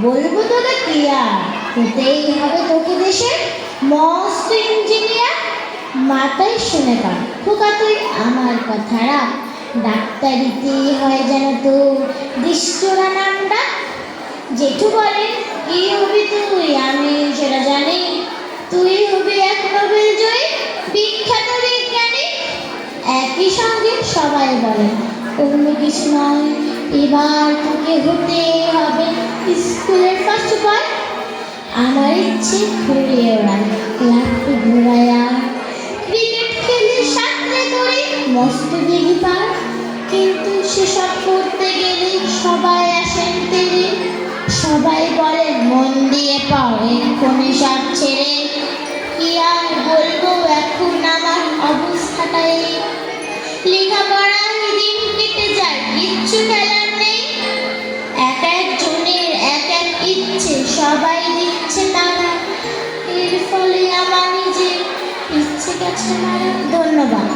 বলবো তোকে কি আর, হতেই হবে তোকে দেশের মস্ত ইঞ্জিনিয়ার। মাথায় শুনে কান খোকা, তুই আমার কথা রাখ, ডাক্তারিতেই হয় যেন তো দৃষ্টরা নামটা। জেঠু বলে কি হবি তুই, আমি সেটা জানি, তুই হবি এক নোবেল জয়ী বিখ্যাত বিজ্ঞানী। একই সঙ্গে সবাই বলে অন্য কিছু নয়, এবার তোকে হতে হবে স্কুলের ফার্স্ট বয়। আমার ইচ্ছে ঘুরে ওড়ায়, লাফে ঘোরায়া, ক্রিকেট খেলে সাঁতরে করে মস্ত দিঘি পার। কিন্তু সেসব করতে গেলে সবাই আসেন তেরে, সবাই বলে মন দিয়ে পড়ে এক্ষুনি সব ছেড়ে। কি আর বলবো এখন আমার অবস্থাটাই, লেখাপড়ায় দিন কেটে যায় কিচ্ছু খেলার নেই। এক একজনের এক এক ইচ্ছে, সবাই দিচ্ছে তারা, এর ফলে আমার নিজের ইচ্ছে গেছে মারা। ধন্যবাদ।